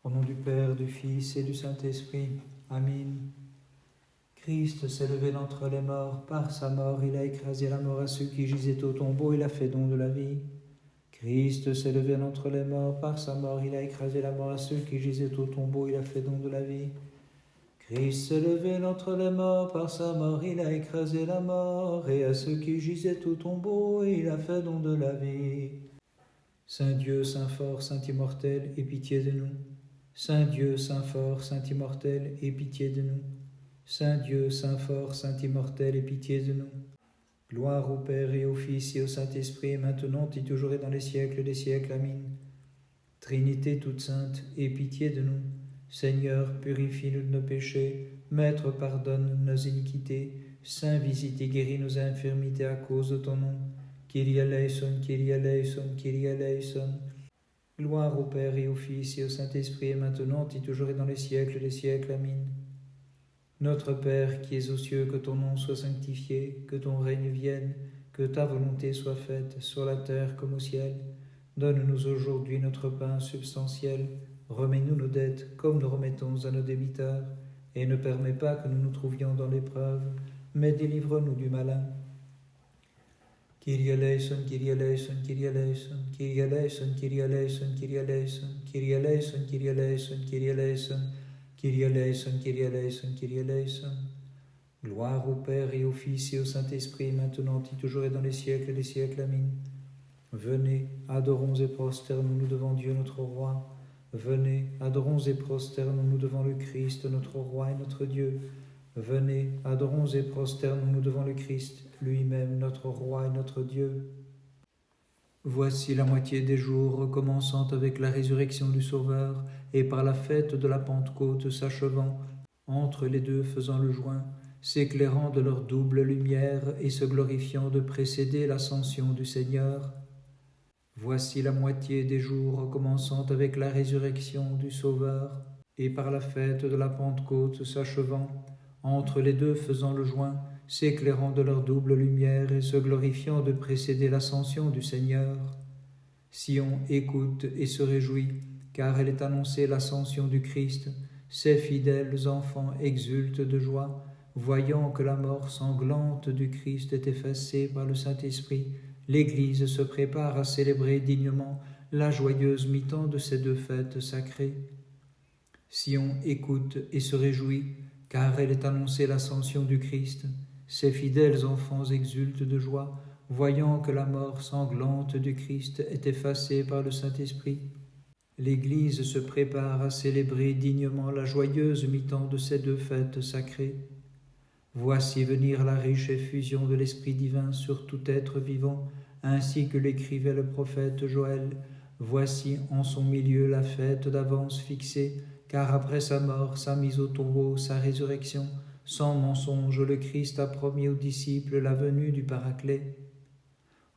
Au nom du Père, du Fils et du Saint-Esprit. Amen. Christ s'est levé d'entre les morts. Par sa mort, il a écrasé la mort à ceux qui gisaient au tombeau. Il a fait don de la vie. Christ s'est levé d'entre les morts. Par sa mort, il a écrasé la mort à ceux qui gisaient au tombeau. Il a fait don de la vie. Christ s'est levé d'entre les morts. Par sa mort, il a écrasé la mort. Et à ceux qui gisaient au tombeau, il a fait don de la vie. Saint Dieu, Saint fort, Saint immortel, aie pitié de nous. Saint Dieu, Saint fort, Saint immortel, aie pitié de nous. Saint Dieu, Saint fort, Saint immortel, aie pitié de nous. Gloire au Père et au Fils et au Saint-Esprit, maintenant et toujours et dans les siècles des siècles. Amen. Trinité toute sainte, aie pitié de nous. Seigneur, purifie-nous de nos péchés. Maître, pardonne nos iniquités. Saint, visite et guéris nos infirmités à cause de ton nom. Kyrie eleison, Kyrie eleison, Kyrie eleison. Gloire au Père et au Fils et au Saint-Esprit, maintenant et toujours et dans les siècles des siècles. Amen. Notre Père qui es aux cieux, que ton nom soit sanctifié, que ton règne vienne, que ta volonté soit faite, sur la terre comme au ciel. Donne-nous aujourd'hui notre pain substantiel. Remets-nous nos dettes, comme nous remettons à nos débiteurs. Et ne permets pas que nous nous trouvions dans l'épreuve, mais délivre-nous du malin. Kyrie eleison, Kyrie eleison, Kyrie eleison, Kyrie eleison, Kyrie eleison, Kyrie eleison, Kyrie eleison, Kyrie eleison, Kyrie eleison, Kyrie eleison, Kyrie eleison, Kyrie eleison. Gloire au Père et au Fils et au Saint-Esprit, maintenant et toujours et dans les siècles des siècles. Amen. Venez, adorons et prosternons-nous devant Dieu notre Roi. Venez, adorons et prosternons-nous devant le Christ, notre Roi et notre Dieu. Venez, adorons et prosternons-nous devant le Christ, lui-même notre Roi et notre Dieu. Voici la moitié des jours, recommençant avec la résurrection du Sauveur, et par la fête de la Pentecôte s'achevant, entre les deux faisant le joint, s'éclairant de leur double lumière et se glorifiant de précéder l'ascension du Seigneur. Voici la moitié des jours, recommençant avec la résurrection du Sauveur, et par la fête de la Pentecôte s'achevant, entre les deux faisant le joint, s'éclairant de leur double lumière et se glorifiant de précéder l'ascension du Seigneur. Sion écoute et se réjouit, car elle est annoncée l'ascension du Christ. Ses fidèles enfants exultent de joie, voyant que la mort sanglante du Christ est effacée par le Saint-Esprit. L'Église se prépare à célébrer dignement la joyeuse mi-temps de ces deux fêtes sacrées. Sion écoute et se réjouit, car elle est annoncée l'ascension du Christ. Ses fidèles enfants exultent de joie, voyant que la mort sanglante du Christ est effacée par le Saint-Esprit. L'Église se prépare à célébrer dignement la joyeuse mi-temps de ces deux fêtes sacrées. Voici venir la riche effusion de l'Esprit divin sur tout être vivant, ainsi que l'écrivait le prophète Joël. Voici en son milieu la fête d'avance fixée, car après sa mort, sa mise au tombeau, sa résurrection, sans mensonge, le Christ a promis aux disciples la venue du Paraclet.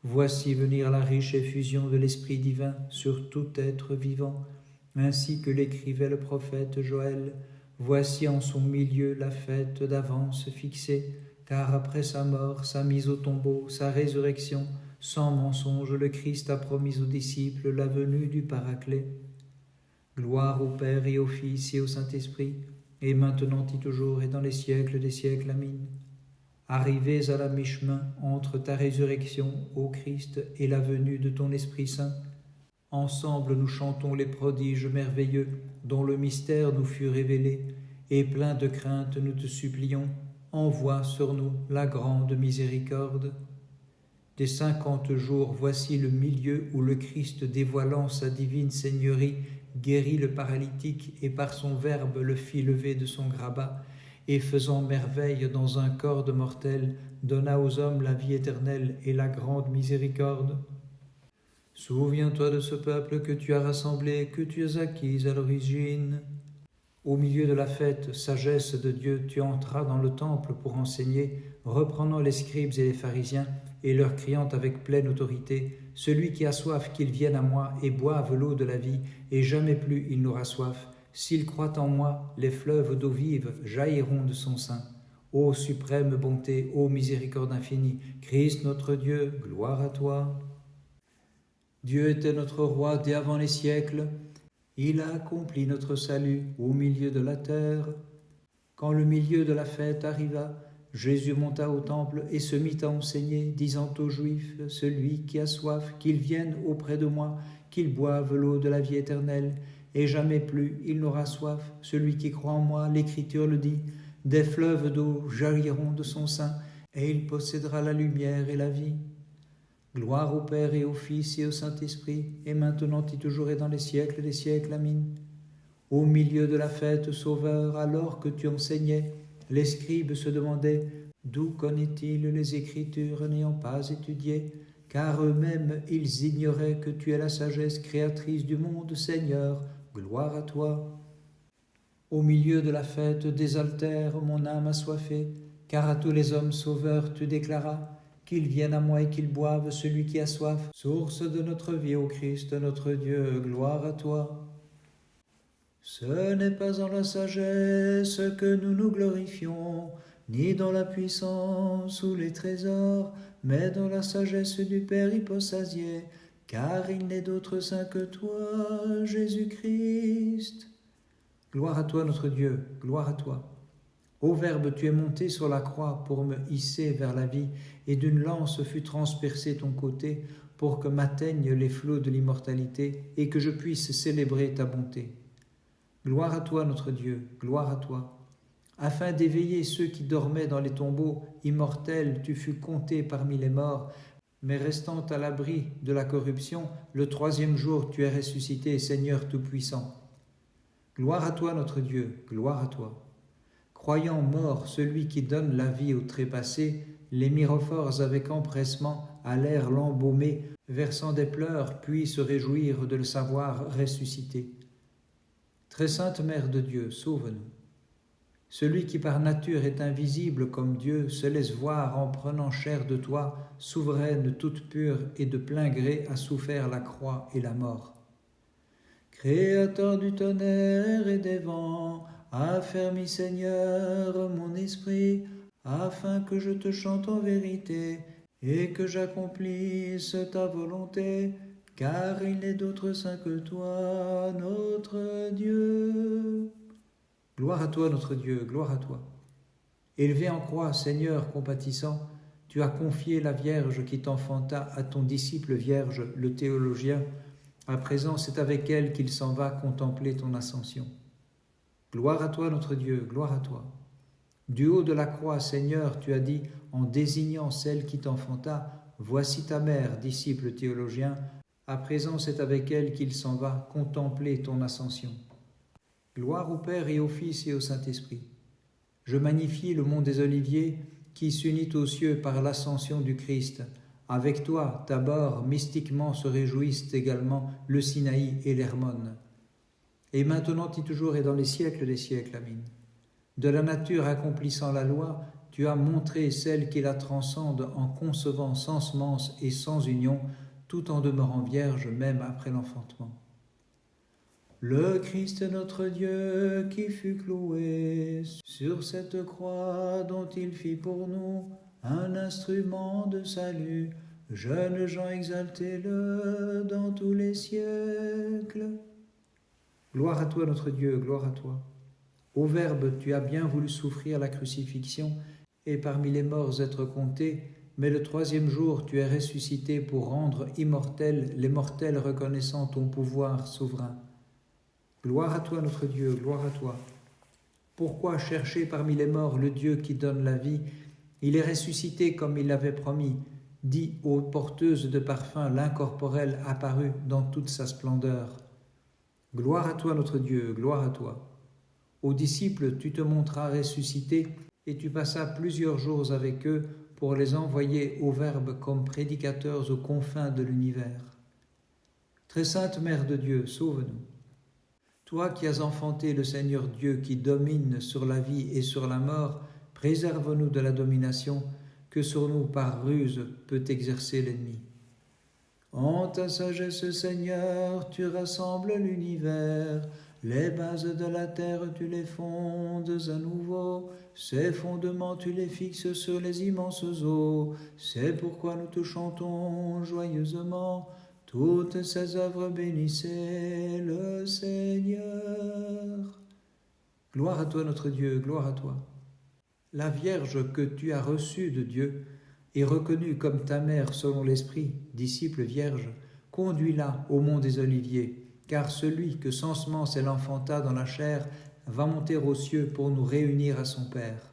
Voici venir la riche effusion de l'Esprit divin sur tout être vivant, ainsi que l'écrivait le prophète Joël. Voici en son milieu la fête d'avance fixée, car après sa mort, sa mise au tombeau, sa résurrection, sans mensonge, le Christ a promis aux disciples la venue du Paraclet. Gloire au Père et au Fils et au Saint-Esprit, et maintenant et toujours et dans les siècles des siècles. Amen. Arrivés à la mi-chemin entre ta résurrection, ô Christ, et la venue de ton Esprit Saint, ensemble nous chantons les prodiges merveilleux dont le mystère nous fut révélé, et pleins de crainte nous te supplions, envoie sur nous la grande miséricorde. Des 50 jours, voici le milieu où le Christ, dévoilant sa divine seigneurie, guérit le paralytique et par son verbe le fit lever de son grabat, et faisant merveille dans un corps de mortel, donna aux hommes la vie éternelle et la grande miséricorde. Souviens-toi de ce peuple que tu as rassemblé, que tu as acquis à l'origine. Au milieu de la fête, sagesse de Dieu, tu entras dans le temple pour enseigner, reprenant les scribes et les pharisiens, et leur criant avec pleine autorité, « Celui qui a soif, qu'il vienne à moi et boive l'eau de la vie, et jamais plus il n'aura soif. S'il croit en moi, les fleuves d'eau vive jailliront de son sein. Ô suprême bonté, ô miséricorde infinie, Christ notre Dieu, gloire à toi. » Dieu était notre roi dès avant les siècles. Il a accompli notre salut au milieu de la terre. Quand le milieu de la fête arriva, Jésus monta au temple et se mit à enseigner, disant aux Juifs, « Celui qui a soif, qu'il vienne auprès de moi, qu'il boive l'eau de la vie éternelle, et jamais plus il n'aura soif. Celui qui croit en moi, l'Écriture le dit, des fleuves d'eau jailliront de son sein, et il possédera la lumière et la vie. Gloire au Père et au Fils et au Saint-Esprit, et maintenant et toujours et dans les siècles des siècles. Amen. » Au milieu de la fête, Sauveur, alors que tu enseignais, les scribes se demandaient « D'où connaît-il les Écritures n'ayant pas étudié ?» Car eux-mêmes, ils ignoraient que tu es la sagesse créatrice du monde. Seigneur, gloire à toi. Au milieu de la fête, désaltère mon âme assoiffée, car à tous les hommes sauveurs tu déclaras qu'ils viennent à moi et qu'ils boivent, celui qui a soif, source de notre vie, ô Christ, notre Dieu, gloire à toi. Ce n'est pas en la sagesse que nous nous glorifions, ni dans la puissance ou les trésors, mais dans la sagesse du Père hypostasié, car il n'est d'autre saint que toi, Jésus-Christ. Gloire à toi, notre Dieu, gloire à toi. Ô Verbe, tu es monté sur la croix pour me hisser vers la vie, et d'une lance fut transpercé ton côté, pour que m'atteignent les flots de l'immortalité, et que je puisse célébrer ta bonté. Gloire à toi, notre Dieu, gloire à toi. Afin d'éveiller ceux qui dormaient dans les tombeaux, immortels, tu fus compté parmi les morts, mais restant à l'abri de la corruption, le troisième jour tu es ressuscité, Seigneur Tout-Puissant. Gloire à toi, notre Dieu, gloire à toi. Croyant mort celui qui donne la vie au trépassé, les myrophores avec empressement allèrent l'embaumer, versant des pleurs, puis se réjouir de le savoir ressuscité. Très sainte Mère de Dieu, sauve-nous. Celui qui par nature est invisible comme Dieu se laisse voir en prenant chair de toi, souveraine toute pure et de plein gré a souffert la croix et la mort. Créateur du tonnerre et des vents, affermis Seigneur mon esprit, afin que je te chante en vérité et que j'accomplisse ta volonté, car il n'est d'autre saint que toi, notre Dieu. Gloire à toi, notre Dieu, gloire à toi. Élevé en croix, Seigneur compatissant, tu as confié la Vierge qui t'enfanta à ton disciple vierge, le théologien. À présent, c'est avec elle qu'il s'en va contempler ton ascension. Gloire à toi, notre Dieu, gloire à toi. Du haut de la croix, Seigneur, tu as dit, en désignant celle qui t'enfanta, « Voici ta mère, disciple théologien. » À présent, c'est avec elle qu'il s'en va contempler ton ascension. Gloire au Père et au Fils et au Saint-Esprit. Je magnifie le mont des Oliviers qui s'unit aux cieux par l'ascension du Christ. Avec toi, Tabor, mystiquement se réjouissent également le Sinaï et l'Hermone. Et maintenant et toujours et dans les siècles des siècles. Amen. De la nature accomplissant la loi, tu as montré celle qui la transcende en concevant sans semence et sans union, tout en demeurant vierge même après l'enfantement. Le Christ notre Dieu qui fut cloué sur cette croix dont il fit pour nous un instrument de salut, jeunes gens exaltez-le dans tous les siècles. Gloire à toi notre Dieu, gloire à toi. Ô Verbe, tu as bien voulu souffrir la crucifixion et parmi les morts être compté, mais le troisième jour tu es ressuscité pour rendre immortels les mortels reconnaissant ton pouvoir souverain. Gloire à toi notre Dieu, gloire à toi. Pourquoi chercher parmi les morts le Dieu qui donne la vie? Il est ressuscité comme il l'avait promis, dit aux porteuses de parfums l'incorporel apparu dans toute sa splendeur. Gloire à toi notre Dieu, gloire à toi. Aux disciples tu te montras ressuscité et tu passas plusieurs jours avec eux pour les envoyer au Verbe comme prédicateurs aux confins de l'univers. Très sainte Mère de Dieu, sauve-nous. Toi qui as enfanté le Seigneur Dieu qui domine sur la vie et sur la mort, préserve-nous de la domination que sur nous par ruse peut exercer l'ennemi. En ta sagesse, Seigneur, tu rassembles l'univers, les bases de la terre tu les fondes à nouveau, ces fondements tu les fixes sur les immenses eaux, c'est pourquoi nous te chantons joyeusement. toutes ses œuvres bénissez le Seigneur. Gloire à toi notre Dieu, gloire à toi. La Vierge que tu as reçue de Dieu et reconnue comme ta mère selon l'Esprit, disciple vierge, conduis-la au mont des Oliviers, car celui que sans semence elle enfanta dans la chair va monter aux cieux pour nous réunir à son Père.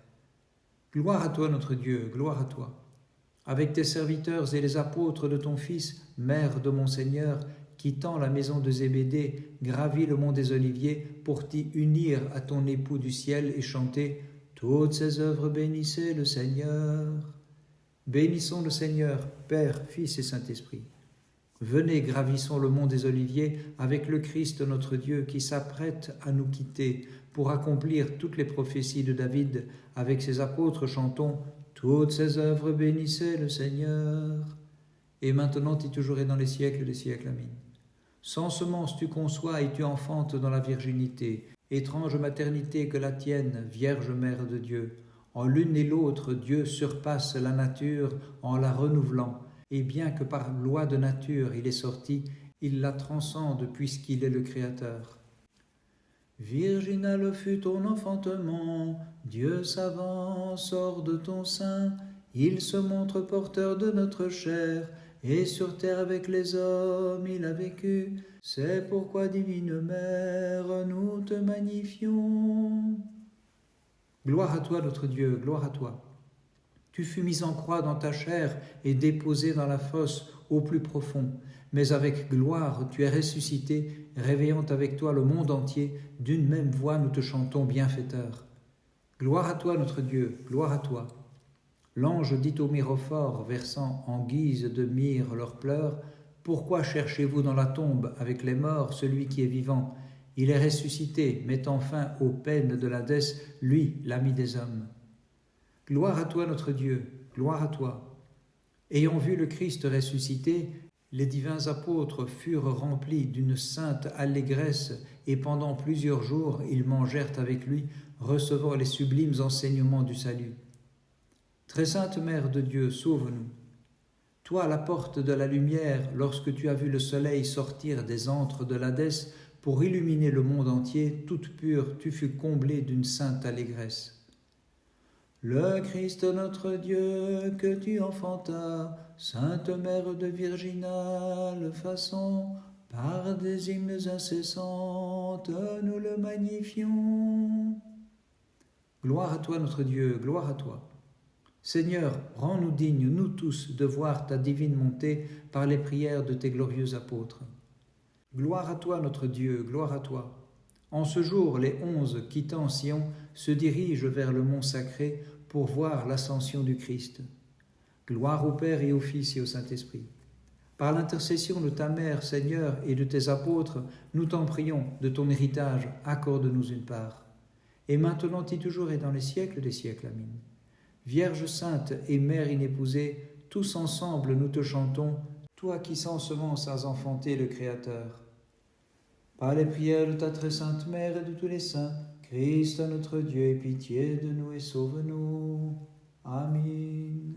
Gloire à toi notre Dieu, gloire à toi. Avec tes serviteurs et les apôtres de ton Fils, mère de mon Seigneur, quittant la maison de Zébédée, gravit le mont des Oliviers pour t'y unir à ton époux du ciel et chanter « Toutes ses œuvres bénissez le Seigneur ». Bénissons le Seigneur, Père, Fils et Saint-Esprit. Venez, gravissons le mont des Oliviers avec le Christ notre Dieu qui s'apprête à nous quitter pour accomplir toutes les prophéties de David. Avec ses apôtres chantons « Toutes ses œuvres bénissez le Seigneur ». Et maintenant et toujours et dans les siècles des siècles. Amen. Sans semence tu conçois et tu enfantes dans la virginité. Étrange maternité que la tienne, Vierge Mère de Dieu. En l'une et l'autre, Dieu surpasse la nature en la renouvelant. Et bien que par loi de nature il est sorti, il la transcende puisqu'il est le Créateur. Virginal fut ton enfantement, Dieu savant sort de ton sein, il se montre porteur de notre chair, et sur terre avec les hommes il a vécu. C'est pourquoi, divine Mère, nous te magnifions. Gloire à toi notre Dieu, gloire à toi. Tu fus mis en croix dans ta chair et déposé dans la fosse au plus profond. Mais avec gloire, tu es ressuscité, réveillant avec toi le monde entier. D'une même voix, nous te chantons bienfaiteur. Gloire à toi, notre Dieu, gloire à toi. L'ange dit au myrophore, versant en guise de myrrhe leurs pleurs, « Pourquoi cherchez-vous dans la tombe avec les morts celui qui est vivant ? Il est ressuscité, mettant fin aux peines de l'Hadès, lui, l'ami des hommes. » Gloire à toi, notre Dieu, gloire à toi. Ayant vu le Christ ressuscité, les divins apôtres furent remplis d'une sainte allégresse et pendant plusieurs jours ils mangèrent avec lui, recevant les sublimes enseignements du salut. Très sainte Mère de Dieu, sauve-nous. Toi, à la porte de la lumière, lorsque tu as vu le soleil sortir des antres de l'Hadès pour illuminer le monde entier, toute pure, tu fus comblée d'une sainte allégresse. Le Christ notre Dieu que tu enfantas, Sainte Mère de virginale façon, par des hymnes incessantes, nous le magnifions. Gloire à toi notre Dieu, gloire à toi. Seigneur, rends-nous dignes, nous tous, de voir ta divine montée par les prières de tes glorieux apôtres. Gloire à toi notre Dieu, gloire à toi. En ce jour, les 11, quittant Sion, se dirigent vers le mont sacré pour voir l'ascension du Christ. Gloire au Père et au Fils et au Saint-Esprit. Par l'intercession de ta Mère, Seigneur, et de tes apôtres, nous t'en prions, de ton héritage, accorde-nous une part. Et maintenant et toujours et dans les siècles des siècles. Amen. Vierge sainte et Mère inépousée, tous ensemble nous te chantons, toi qui sans semence as enfanté le Créateur. Par les prières de ta très sainte Mère et de tous les saints, Christ notre Dieu, aie pitié de nous et sauve-nous. Amen.